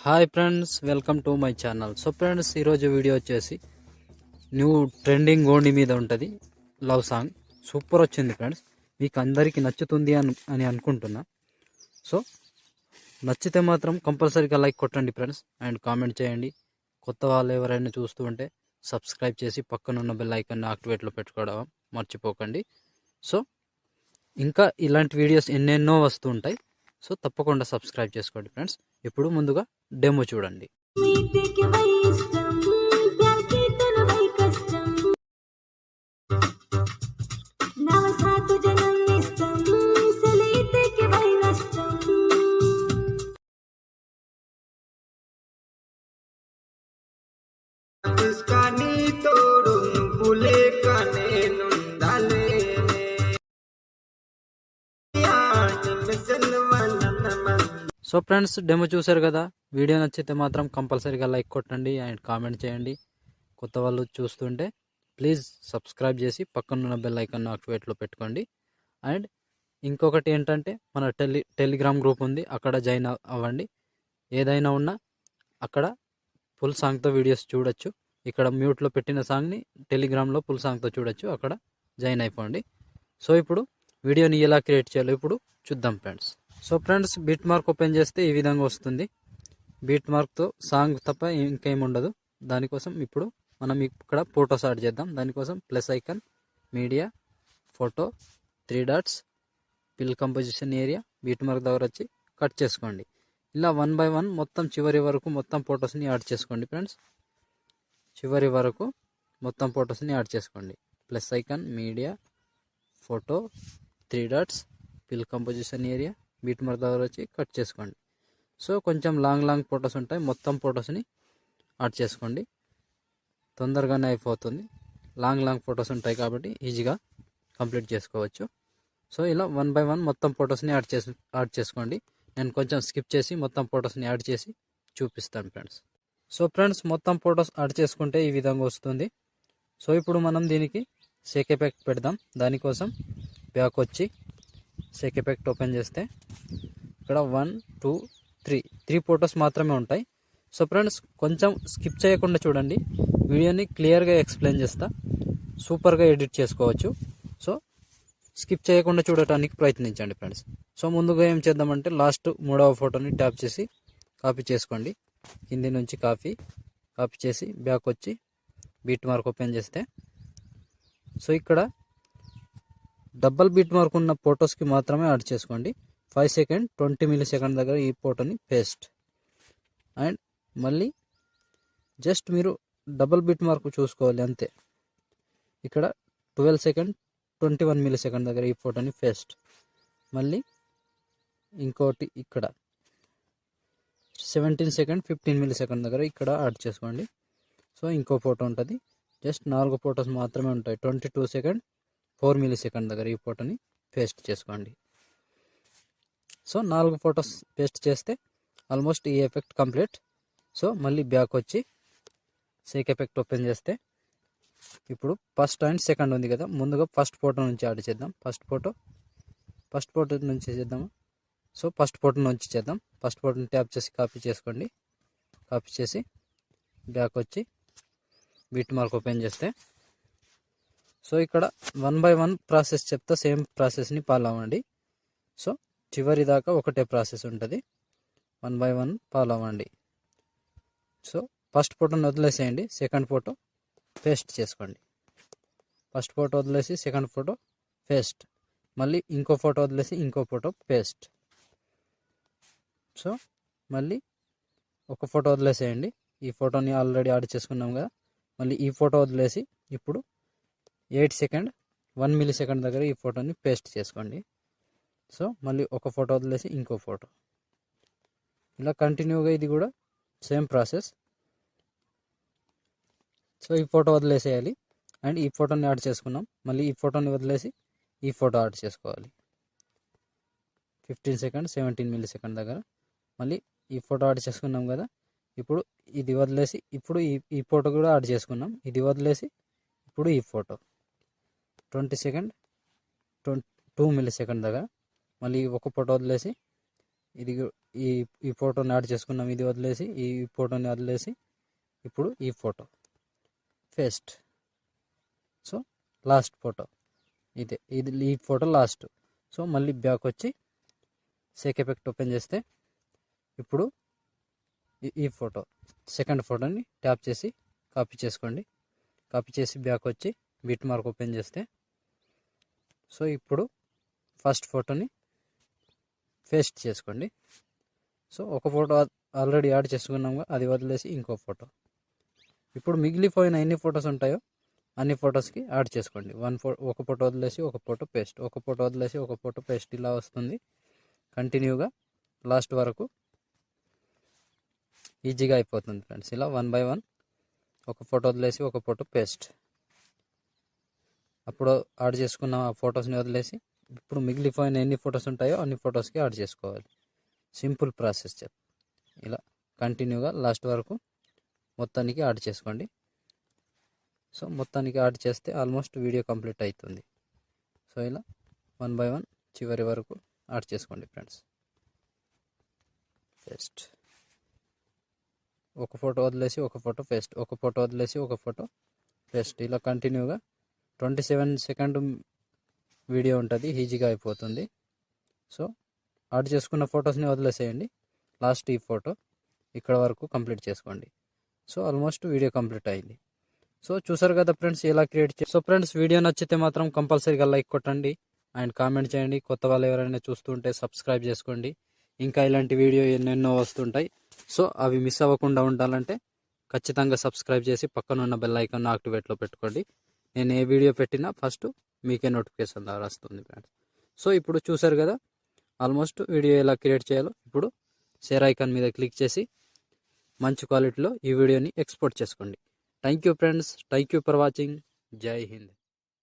Hi friends, welcome to my channel. So friends, ఈరోజు video వచ్చేసి new trending ఓండి మీద ఉంటుంది లవ్ సాంగ్. సూపర్ వచ్చింది ఫ్రెండ్స్, మీకు అందరికీ నచ్చుతుంది అని అనుకుంటున్నా. సో నచ్చితే మాత్రం కంపల్సరీగా లైక్ కొట్టండి ఫ్రెండ్స్, అండ్ కామెంట్ చేయండి. కొత్త వాళ్ళు ఎవరైనా చూస్తూ ఉంటే సబ్స్క్రైబ్ చేసి పక్కనున్న బెల్ ఐకాన్ని యాక్టివేట్లో పెట్టుకోవడం మర్చిపోకండి. సో ఇంకా ఇలాంటి వీడియోస్ ఎన్నెన్నో వస్తూ ఉంటాయి. సో తప్పకుండా సబ్స్క్రైబ్ చేసుకోండి ఫ్రెండ్స్. ఇప్పుడు ముందుగా డెమో చూడండి. సో ఫ్రెండ్స్, డెమో చూసారు కదా. వీడియో నచ్చితే మాత్రం కంపల్సరీగా లైక్ కొట్టండి అండ్ కామెంట్ చేయండి. కొత్త వాళ్ళు చూస్తుంటే ప్లీజ్ సబ్స్క్రైబ్ చేసి పక్కనున్న బెల్ ఐకాన్ యాక్టివేట్లో పెట్టుకోండి. అండ్ ఇంకొకటి ఏంటంటే, మన టెలిగ్రామ్ గ్రూప్ ఉంది, అక్కడ జాయిన్ అవ్వండి. ఏదైనా ఉన్నా అక్కడ ఫుల్ సాంగ్తో వీడియోస్ చూడొచ్చు. ఇక్కడ మ్యూట్లో పెట్టిన సాంగ్ని టెలిగ్రామ్లో ఫుల్ సాంగ్తో చూడొచ్చు. అక్కడ జాయిన్ అయిపోండి. సో ఇప్పుడు వీడియోని ఎలా క్రియేట్ చేయాలో ఇప్పుడు చూద్దాం friends. So friends, beat mark open చేస్తే ఈ విధంగా వస్తుంది. బీట్ మార్క్తో సాంగ్ తప్ప ఇంకేం ఉండదు. దానికోసం ఇప్పుడు మనం ఇక్కడ ఫోటోస్ యాడ్ చేద్దాం. దానికోసం plus icon, media, photo, 3 dots, fill composition area, beat mark దగ్గర వచ్చి కట్ చేసుకోండి. ఇలా 1 బై 1 మొత్తం చివరి వరకు మొత్తం ఫొటోస్ని యాడ్ చేసుకోండి ఫ్రెండ్స్. చివరి వరకు మొత్తం ఫొటోస్ని యాడ్ చేసుకోండి. Plus icon, media, photo, 3 dots, fill composition area, beat mark దగ్గర వచ్చి కట్ చేసుకోండి. సో కొంచెం లాంగ్ ఫొటోస్ ఉంటాయి, మొత్తం ఫొటోస్ని యాడ్ చేసుకోండి. తొందరగానే అయిపోతుంది. లాంగ్ ఫొటోస్ ఉంటాయి కాబట్టి ఈజీగా కంప్లీట్ చేసుకోవచ్చు. సో ఇలా 1 బై 1 మొత్తం ఫొటోస్ని యాడ్ చేసుకోండి. నేను కొంచెం స్కిప్ చేసి మొత్తం ఫొటోస్ని యాడ్ చేసి చూపిస్తాను ఫ్రెండ్స్. సో ఫ్రెండ్స్, మొత్తం ఫొటోస్ యాడ్ చేసుకుంటే ఈ విధంగా వస్తుంది. సో ఇప్పుడు మనం దీనికి షేక్ ఎఫెక్ట్ పెడదాం. దానికోసం బ్యాక్ వచ్చి షేక్ ఎఫెక్ట్ ఓపెన్ చేస్తే ఇక్కడ 1 2 3 ఫొటోస్ మాత్రమే ఉంటాయి. సో ఫ్రెండ్స్, కొంచెం స్కిప్ చేయకుండా చూడండి. వీడియోని క్లియర్గా ఎక్స్ప్లెయిన్ చేస్తా. సూపర్గా ఎడిట్ చేసుకోవచ్చు. సో స్కిప్ చేయకుండా చూడటానికి ప్రయత్నించండి ఫ్రెండ్స్. సో ముందుగా ఏం చేద్దామంటే, లాస్ట్ 3వ ఫోటోని ట్యాప్ చేసి కాపీ చేసుకోండి. కింది నుంచి కాపీ చేసి బ్యాక్ వచ్చి బీట్ మార్క్ ఓపెన్ చేస్తే, సో ఇక్కడ డబల్ బీట్ మార్క్ ఉన్న ఫొటోస్కి మాత్రమే యాడ్ చేసుకోండి. 5 సెకండ్ 20 మిల్లీ సెకండ్ దగ్గర ఈ ఫోటోని పేస్ట్. అండ్ మళ్ళీ జస్ట్ మీరు డబల్ బీట్ మార్క్ చూసుకోవాలి అంతే. ఇక్కడ 12 సెకండ్ 21 మిల్లీ సెకండ్ దగ్గర ఈ ఫోటోని పేస్ట్. మళ్ళీ ఇంకోటి ఇక్కడ 17 సెకండ్ 15 మిల్లీ సెకండ్ దగ్గర ఇక్కడ యాడ్ చేసుకోండి. సో ఇంకో ఫోటో ఉంటుంది. జస్ట్ 4 ఫొటోస్ మాత్రమే ఉంటాయి. 22 సెకండ్ 4 మిల్లీ సెకండ్ దగ్గర ఈ ఫోటోని పేస్ట్ చేసుకోండి. సో 4 ఫొటోస్ పేస్ట్ చేస్తే ఆల్మోస్ట్ ఈ ఎఫెక్ట్ కంప్లీట్. సో మళ్ళీ బ్యాక్ వచ్చి షేక్ ఎఫెక్ట్ ఓపెన్ చేస్తే ఇప్పుడు ఫస్ట్ అండ్ సెకండ్ ఉంది కదా, ముందుగా ఫస్ట్ ఫోటో నుంచి యాడ్ చేద్దాం. ఫస్ట్ ఫోటో నుంచి చేద్దాము. సో ఫస్ట్ ఫోటో నుంచి చేద్దాం. ఫస్ట్ ఫోటోని ట్యాప్ చేసి కాపీ చేసుకోండి. కాపీ చేసి బ్యాక్ వచ్చి బీట్ మార్క్ ఓపెన్ చేస్తే, సో ఇక్కడ 1 బై 1 ప్రాసెస్ చెప్తా, సేమ్ ప్రాసెస్ని ఫాలో అవ్వండి. సో చివరి దాకా ఒకటే ప్రాసెస్ ఉంటుంది. 1 బై 1 ఫాలో అవ్వండి. సో ఫస్ట్ ఫోటోని వదిలేసేయండి. సెకండ్ ఫోటో పేస్ట్ చేసుకోండి. ఫస్ట్ ఫోటో వదిలేసి సెకండ్ ఫోటో పేస్ట్. మళ్ళీ ఇంకో ఫోటో వదిలేసి ఇంకో ఫోటో పేస్ట్. సో మళ్ళీ ఒక ఫోటో వదిలేసేయండి. ఈ ఫోటోని ఆల్రెడీ యాడ్ చేసుకున్నాం కదా. మళ్ళీ ఈ ఫోటో వదిలేసి ఇప్పుడు 8 సెకండ్ 1 మిల్లీ సెకండ్ దగ్గర ఈ ఫోటోని పేస్ట్ చేసుకోండి. సో మళ్ళీ ఒక ఫోటో వదిలేసి ఇంకో ఫోటో. ఇలా కంటిన్యూగా ఇది కూడా సేమ్ ప్రాసెస్. సో ఈ ఫోటో వదిలేసేయాలి. అండ్ ఈ ఫోటోని యాడ్ చేసుకున్నాం. మళ్ళీ ఈ ఫోటోని వదిలేసి ఈ ఫోటో యాడ్ చేసుకోవాలి. 15 సెకండ్ 17 మిల్లీ సెకండ్ దగ్గర మళ్ళీ ఈ ఫోటో యాడ్ చేసుకున్నాం కదా. ఇప్పుడు ఇది వదిలేసి ఇప్పుడు ఈ ఫోటో కూడా యాడ్ చేసుకున్నాం. ఇది వదిలేసి ఇప్పుడు ఈ ఫోటో 20 సెకండ్ 2 మిల్లీ సెకండ్ దగ్గర మళ్ళీ ఒక ఫోటో వదిలేసి ఇది ఈ ఈ ఫోటోని యాడ్ చేసుకున్నాం, ఇది వదిలేసి ఈ ఫోటోని వదిలేసి ఇప్పుడు ఈ photo first. So last photo ఇది ఈ ఫోటో లాస్ట్. సో మళ్ళీ బ్యాక్ వచ్చి సేక్ ఎఫెక్ట్ ఓపెన్ చేస్తే ఇప్పుడు ఈ ఫోటో సెకండ్ ఫోటోని ట్యాప్ చేసి కాపీ చేసుకోండి. కాపీ చేసి బ్యాక్ వచ్చి బిట్ మార్క్ ఓపెన్ చేస్తే సో ఇప్పుడు ఫస్ట్ ఫోటోని పేస్ట్ చేసుకోండి. సో ఒక ఫోటో ఆల్రెడీ యాడ్ చేసుకున్నాము, అది వదిలేసి ఇంకో ఫోటో. ఇప్పుడు మిగిలిపోయిన ఎన్ని ఫొటోస్ ఉంటాయో అన్ని ఫొటోస్కి యాడ్ చేసుకోండి. ఒక ఫోటో వదిలేసి ఒక ఫోటో పేస్ట్, ఒక ఫోటో వదిలేసి ఒక ఫోటో పేస్ట్, ఇలా వస్తుంది. కంటిన్యూగా లాస్ట్ వరకు ఈజీగా అయిపోతుంది ఫ్రెండ్స్. ఇలా 1 by 1 ఒక ఫోటో వదిలేసి ఒక ఫోటో పేస్ట్. అప్పుడు యాడ్ చేసుకున్న ఆ ఫొటోస్ని వదిలేసి ఇప్పుడు మిగిలిపోయిన ఎన్ని ఫొటోస్ ఉంటాయో అన్ని ఫొటోస్కి యాడ్ చేసుకోవాలి. సింపుల్ ప్రాసెస్ ఇలా కంటిన్యూగా లాస్ట్ వరకు మొత్తానికి యాడ్ చేసుకోండి. సో మొత్తానికి యాడ్ చేస్తే ఆల్మోస్ట్ వీడియో కంప్లీట్ అవుతుంది. సో ఇలా 1 by 1 చివరి వరకు యాడ్ చేసుకోండి ఫ్రెండ్స్. పేస్ట్, ఒక ఫోటో వదిలేసి ఒక ఫోటో పేస్ట్, ఒక ఫోటో వదిలేసి ఒక ఫోటో పేస్ట్. ఇలా కంటిన్యూగా 27 సెకండ్ వీడియో ఉంటుంది, ఈజీగా అయిపోతుంది. సో యాడ్ చేసుకున్న ఫొటోస్ని వదిలేసేయండి. లాస్ట్ ఈ ఫోటో ఇక్కడ వరకు కంప్లీట్ చేసుకోండి. సో ఆల్మోస్ట్ వీడియో కంప్లీట్ అయింది. సో చూసారు కదా ఫ్రెండ్స్ ఎలా క్రియేట్ సో ఫ్రెండ్స్ వీడియో నచ్చితే మాత్రం కంపల్సరీగా లైక్ కొట్టండి అండ్ కామెంట్ చేయండి. కొత్త వాళ్ళు ఎవరైనా చూస్తుంటే సబ్స్క్రైబ్ చేసుకోండి. ఇంకా ఇలాంటి వీడియో ఎన్నెన్నో వస్తుంటాయి. సో అవి మిస్ అవ్వకుండా ఉండాలంటే ఖచ్చితంగా సబ్స్క్రైబ్ చేసి పక్కన ఉన్న బెల్ ఐకాన్ యాక్టివేట్లో పెట్టుకోండి. నేను ఏ వీడియో పెట్టినా ఫస్ట్ మీకే నోటిఫికేషన్ ద్వారా వస్తుంది ఫ్రెండ్స్. సో ఇప్పుడు చూసారు కదా ఆల్మోస్ట్ వీడియో ఎలా క్రియేట్ చేయాలో. ఇప్పుడు షేర్ ఐకాన్ మీద క్లిక్ చేసి మంచి క్వాలిటీలో ఈ వీడియోని ఎక్స్పోర్ట్ చేసుకోండి. Thank you friends, thank you for watching. జై హింద్.